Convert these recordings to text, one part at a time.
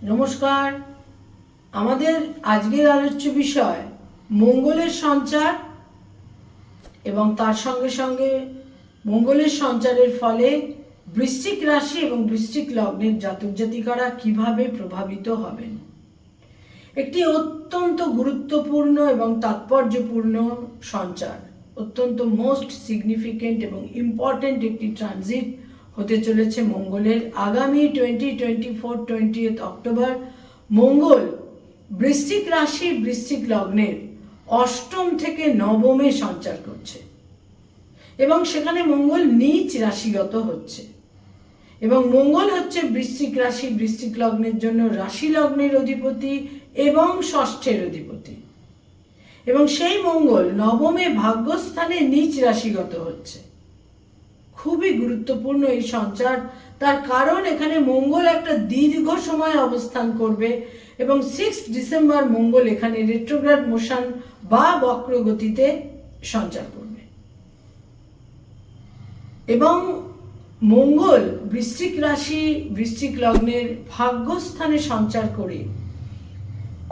নমস্কার। আমাদের আজকের আলোচ্য বিষয় মঙ্গলের সঞ্চার এবং তার সঙ্গে সঙ্গে মঙ্গলের সঞ্চারের ফলে বৃশ্চিক রাশি এবং বৃশ্চিক লগ্নের জাতক জাতিকারা কিভাবে প্রভাবিত হবেন। একটি অত্যন্ত গুরুত্বপূর্ণ এবং তাৎপর্যপূর্ণ সঞ্চার, অত্যন্ত মোস্ট সিগনিফিকেন্ট এবং ইম্পর্টেন্ট একটি ট্রানজিট হতে চলেছে মঙ্গলের। আগামী 2024 অক্টোবর মঙ্গল বৃশ্চিক রাশি বৃশ্চিক লগ্নের অষ্টম থেকে নবমে সঞ্চার করছে এবং সেখানে মঙ্গল নীচ রাশিগত হচ্ছে এবং মঙ্গল হচ্ছে বৃশ্চিক রাশি বৃশ্চিক লগ্নের জন্য রাশি লগ্নের অধিপতি এবং ষষ্ঠের অধিপতি, এবং সেই মঙ্গল নবমে ভাগ্যস্থানে নীচ রাশিগত হচ্ছে। খুবই গুরুত্বপূর্ণ এই সঞ্চার, তার কারণ এখানে মঙ্গল একটা দীর্ঘ সময় অবস্থান করবে এবং 6 ডিসেম্বর মঙ্গল এখানে রেট্রোগ্রেড মোশন বা বক্র গতিতে সঞ্চার করবে এবং মঙ্গল বৃশ্চিক রাশি বৃশ্চিক লগ্নের ভাগ্যস্থানে সঞ্চার করে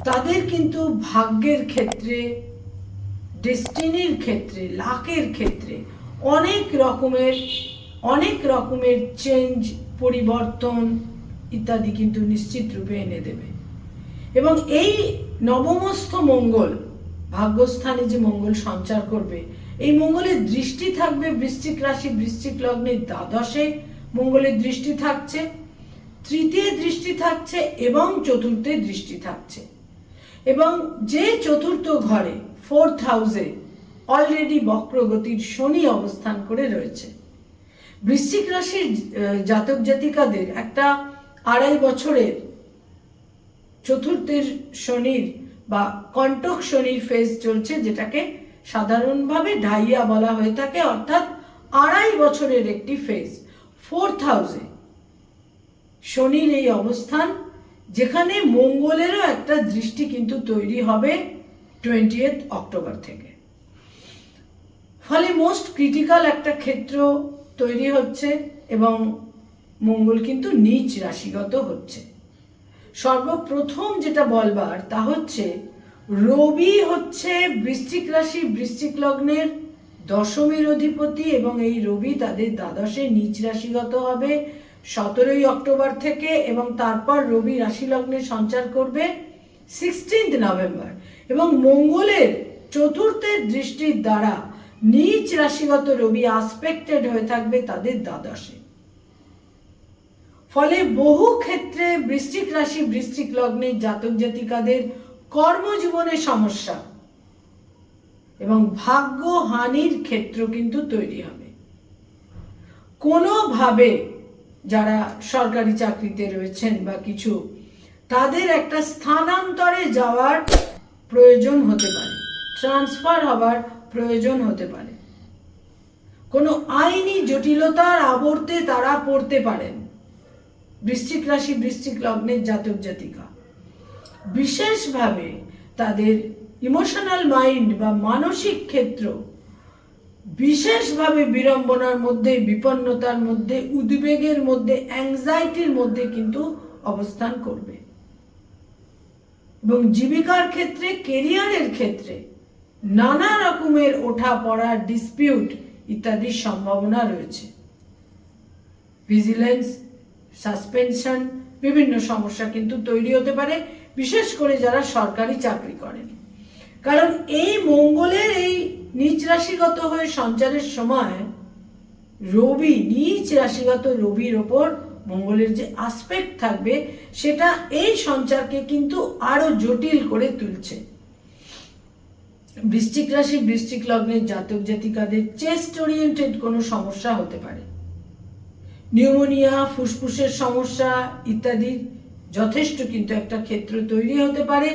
তাদের কিন্তু ভাগ্যের ক্ষেত্রে, ডেস্টিনির ক্ষেত্রে, লাকের ক্ষেত্রে অনেক রকমের চেঞ্জ, পরিবর্তন ইত্যাদি কিন্তু নিশ্চিত রূপে এনে দেবে। এবং এই নবমস্থ মঙ্গল ভাগ্যস্থানে যে মঙ্গল সঞ্চার করবে, এই মঙ্গলের দৃষ্টি থাকবে বৃশ্চিক রাশি বৃশ্চিক লগ্নের দ্বাদশে মঙ্গলের দৃষ্টি থাকছে, তৃতীয় দৃষ্টি থাকছে এবং চতুর্থে দৃষ্টি থাকছে। এবং যে চতুর্থ ঘরে 4th হাউসে অলরেডি বক্রগতির শনি অবস্থান করে রয়েছে, বৃশ্চিক রাশির জাতক জাতিকাদের একটা 2.5 বছরের চতুর্থের শনির বা কণ্টক শনির ফেজ চলছে, যেটাকে সাধারণভাবে ঢাইয়া বলা হয়ে থাকে, অর্থাৎ 2.5 বছরের একটি ফেজ। 4th হাউসে শনির এই অবস্থান, যেখানে মঙ্গলেরও একটা দৃষ্টি কিন্তু তৈরি হবে 20 অক্টোবর থেকে। ফলে মোস্ট ক্রিটিক্যাল একটা ক্ষেত্র তৈরি হচ্ছে এবং মঙ্গল কিন্তু নীচ রাশিগত হচ্ছে। সর্বপ্রথম যেটা বলবার তা হচ্ছে, রবি হচ্ছে বৃশ্চিক রাশি বৃশ্চিক লগ্নের দশমের অধিপতি এবং এই রবি তাদের দ্বাদশে নীচ রাশিগত হবে 17 অক্টোবর থেকে, এবং তারপর রবি রাশি লগ্নে সঞ্চার করবে 16 নভেম্বর এবং মঙ্গলের চতুর্থের দৃষ্টির দ্বারা নীচ রাশিগত রবি আসপেক্টেড হয়ে থাকবে তাদের দ্বাদশে। ফলে বহু ক্ষেত্রে বৃশ্চিক রাশি বৃশ্চিক লগ্নের জাতক জাতিকাদের কর্মজীবনে সমস্যা এবং ভাগ্য হানির ক্ষেত্র কিন্তু তৈরি হবে। কোনোভাবে যারা সরকারি চাকরিতে রয়েছেন বা কিছু, তাদের একটা স্থানান্তরে যাওয়ার প্রয়োজন হতে পারে, ট্রান্সফার হবার প্রয়োজন হতে পারে, কোনো আইনি জটিলতার আবর্তে তারা পড়তে পারেন। বৃশ্চিক রাশি বৃশ্চিক লগ্নের জাতক জাতিকা বিশেষভাবে তাদের ইমোশনাল মাইন্ড বা মানসিক ক্ষেত্র বিশেষভাবে বিড়ম্বনার মধ্যে, বিপন্নতার মধ্যে, উদ্বেগের মধ্যে, অ্যাংজাইটির মধ্যে কিন্তু অবস্থান করবে এবং জীবিকার ক্ষেত্রে, কেরিয়ারের ক্ষেত্রে নানা রকমের ওঠা পড়া, ডিসপিউট ইত্যাদির সম্ভাবনা রয়েছে। ভিজিলেন্স, সাসপেনশন, বিভিন্ন সমস্যা কিন্তু তৈরি হতে পারে, বিশেষ করে যারা সরকারি চাকরি করেন। কারণ এই মঙ্গলের এই নীচ রাশিগত হয়ে সঞ্চারের সময় রবি, নীচ রাশিগত রবির ওপর মঙ্গলের যে আসপেক্ট থাকবে, সেটা এই সঞ্চারকে কিন্তু আরো জটিল করে তুলছে। বৃশ্চিক রাশি বৃশ্চিক লগ্নের জাতক জাতিকাদের চেস্ট ওরিয়েন্টেড কোনো সমস্যা হতে পারে, নিউমোনিয়া, ফুসফুসের সমস্যা ইত্যাদি যথেষ্ট কিন্তু একটা ক্ষেত্র তৈরি হতে পারে,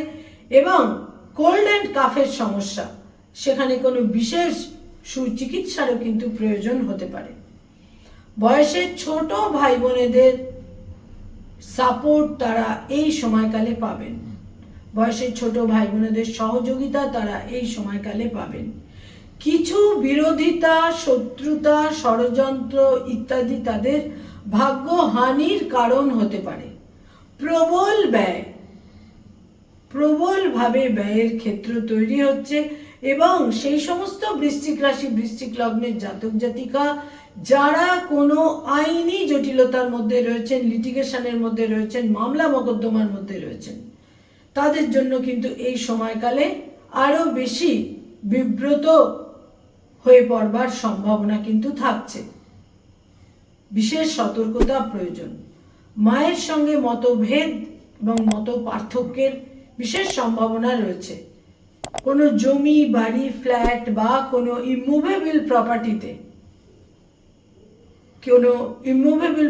এবং কোল্ড অ্যান্ড কাফের সমস্যা, সেখানে কোনো বিশেষ সুচিকিৎসারও কিন্তু প্রয়োজন হতে পারে। বয়সে ছোট ভাই বোনেদের সাপোর্ট তারা এই সময়কালে পাবেন, বয়সের ছোট ভাই বোনেদের সহযোগিতা তারা এই সময়কালে পাবেন। কিছু বিরোধিতা, শত্রুতা, ষড়যন্ত্র ইত্যাদি তাদের ভাগ্য হানির কারণ হতে পারে। প্রবলভাবে ব্যয়ের ক্ষেত্র তৈরি হচ্ছে এবং সেই সমস্ত বৃশ্চিক রাশি বৃশ্চিক লগ্নের জাতক জাতিকা যারা কোনো আইনি জটিলতার মধ্যে রয়েছেন, লিটিগেশনের মধ্যে রয়েছেন, মামলা মোকদ্দমার মধ্যে রয়েছেন, তাদের জন্য কিন্তু এই সময়কালে আরো বেশি বিব্রত হয়ে পড়বার সম্ভাবনা কিন্তু থাকছে। বিশেষ সতর্কতা প্রয়োজন। মায়ের সঙ্গে মতভেদ এবং মত পার্থক্যের বিশেষ সম্ভাবনা রয়েছে। কোনো জমি, বাড়ি, ফ্ল্যাট বা কোনো ইমুভেবল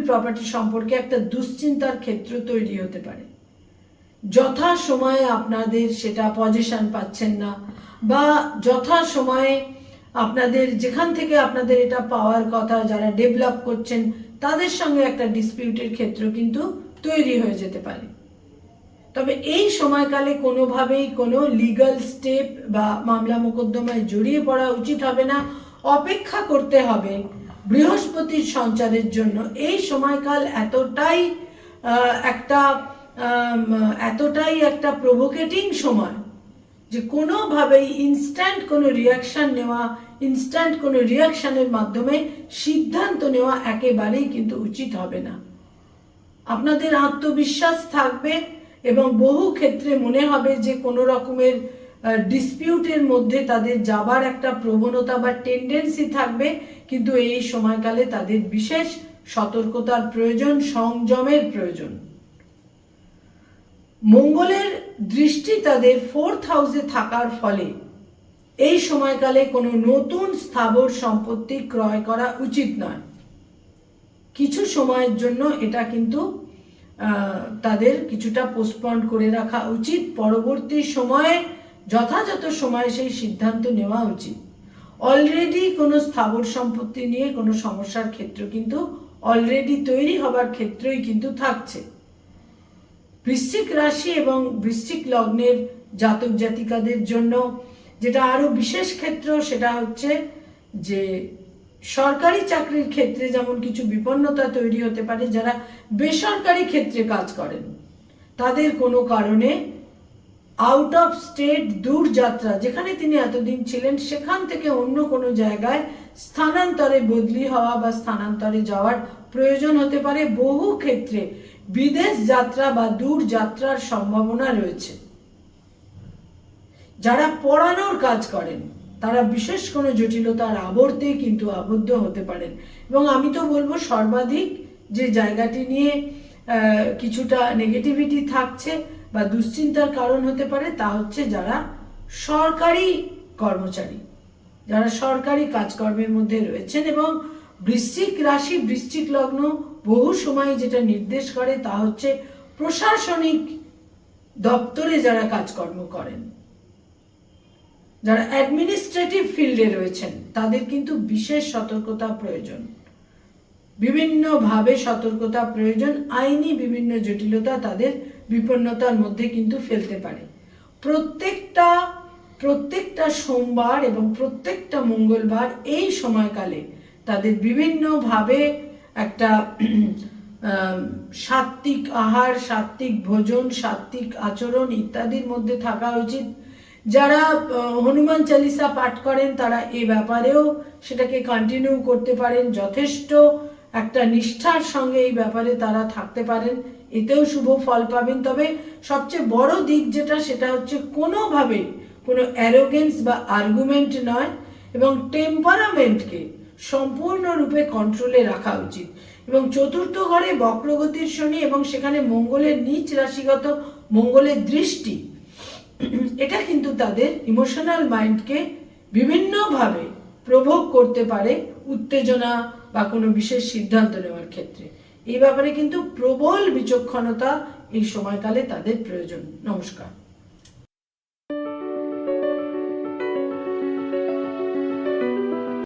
প্রপার্টি সম্পর্কে একটা দুশ্চিন্তার ক্ষেত্র তৈরি হতে পারে। যথা সময়ে আপনাদের সেটা পজিশন পাচ্ছেন না, বা যথা সময়ে আপনাদের যেখান থেকে আপনাদের এটা পাওয়ার কথা, যারা ডেভেলপ করছেন তাদের সঙ্গে একটা ডিসপিউটের ক্ষেত্র কিন্তু তৈরি হয়ে যেতে পারে। তবে এই সময়কালে কোনোভাবেই কোনো লিগ্যাল স্টেপ বা মামলা মোকদ্দমায় জড়িয়ে পড়া উচিত হবে না। অপেক্ষা করতে হবে বৃহস্পতির সঞ্চারের জন্য। এই সময়কাল এতটাই একটা প্রভোকেটিং সময় যে কোনোভাবেই ইনস্ট্যান্ট কোনো রিয়াকশন নেওয়া, ইনস্ট্যান্ট কোনো রিয়াকশনের মাধ্যমে সিদ্ধান্ত নেওয়া একেবারেই কিন্তু উচিত হবে না। আপনাদের আত্মবিশ্বাস থাকবে এবং বহু ক্ষেত্রে মনে হবে যে কোনো রকমের ডিসপিউটের মধ্যে তাদের যাবার একটা প্রবণতা বা টেন্ডেন্সি থাকবে, কিন্তু এই সময়কালে তাদের বিশেষ সতর্কতার প্রয়োজন, সংযমের প্রয়োজন। মঙ্গলের দৃষ্টি তাদের 4th হাউসে থাকার ফলে এই সময়কালে কোনো নতুন স্থাবর সম্পত্তি ক্রয় করা উচিত নয়। কিছু সময়ের জন্য এটা কিন্তু তাদের কিছুটা পোস্টপন করে রাখা উচিত। পরবর্তী সময়ে যথাযথ সময়ে সেই সিদ্ধান্ত নেওয়া উচিত। অলরেডি কোনো স্থাবর সম্পত্তি নিয়ে কোনো সমস্যার ক্ষেত্র কিন্তু অলরেডি তৈরি হবার ক্ষেত্রই কিন্তু থাকছে। বৃশ্চিক রাশি এবং বৃশ্চিক লগ্নের জাতক জাতিকাদের জন্য যেটা আরো বিশেষ ক্ষেত্র, সেটা হচ্ছে যে সরকারি চাকরির ক্ষেত্রে যেমন কিছু বিপন্নতা তৈরি হতে পারে। যারা বেসরকারি ক্ষেত্রে কাজ করেন তাদের কোনো কারণে আউট অফ স্টেট দূর যাত্রা, যেখানে তিনি এতদিন ছিলেন সেখান থেকে অন্য কোনো জায়গায় স্থানান্তরে বদলি হওয়া বা স্থানান্তরে যাওয়ার প্রয়োজন হতে পারে। বহু ক্ষেত্রে বিদেশ যাত্রা বা দূর যাত্রার সম্ভাবনা রয়েছে। যারা পড়ানোর কাজ করেন তারা বিশেষ কোনো জটিলতার আবর্তে কিন্তু আবদ্ধ হতে পারেন। এবং আমি তো বলবো সর্বাধিক যে জায়গাটি নিয়ে কিছুটা নেগেটিভিটি থাকছে বা দুশ্চিন্তার কারণ হতে পারে তা হচ্ছে যারা সরকারি কর্মচারী, যারা সরকারি কাজকর্মের মধ্যে রয়েছেন। এবং বৃশ্চিক রাশি বৃশ্চিক লগ্ন বহু সময় যেটা নির্দেশ করে তা হচ্ছে প্রশাসনিক দপ্তরে যারা কাজকর্ম করেন, যারা অ্যাডমিনিস্ট্রেটিভ ফিল্ডে রয়েছেন তাদের কিন্তু বিশেষ সতর্কতা প্রয়োজন। বিভিন্নভাবে সতর্কতা প্রয়োজন। আইনি বিভিন্ন জটিলতা তাদের বিপন্নতার মধ্যে কিন্তু ফেলতে পারে। প্রত্যেকটা সোমবার এবং প্রত্যেকটা মঙ্গলবার এই সময়কালে তাদের বিভিন্নভাবে একটা সাত্ত্বিক আহার, সাত্ত্বিক ভোজন, সাত্ত্বিক আচরণ ইত্যাদির মধ্যে থাকা উচিত। যারা হনুমান চালিসা পাঠ করেন তারা এই ব্যাপারেও সেটাকে কন্টিনিউ করতে পারেন। যথেষ্ট একটা নিষ্ঠার সঙ্গে এই ব্যাপারে তারা থাকতে পারেন, এতেও শুভ ফল পাবেন। তবে সবচেয়ে বড় দিক যেটা, সেটা হচ্ছে কোনোভাবে কোনো অ্যারোগেন্স বা আর্গুমেন্ট নয়, এবং টেম্পারামেন্টকে সম্পূর্ণরূপে কন্ট্রোলে রাখা উচিত। এবং চতুর্থ ঘরে বক্রগতির শনি এবং সেখানে মঙ্গলের নিচ রাশিগত মঙ্গলের দৃষ্টি, এটা কিন্তু তাদের ইমোশনাল মাইন্ডকে বিভিন্নভাবে প্রভোগ করতে পারে উত্তেজনা বা কোনো বিশেষ সিদ্ধান্ত নেওয়ার ক্ষেত্রে। এই ব্যাপারে কিন্তু প্রবল বিচক্ষণতা এই সময়কালে তাদের প্রয়োজন। নমস্কার।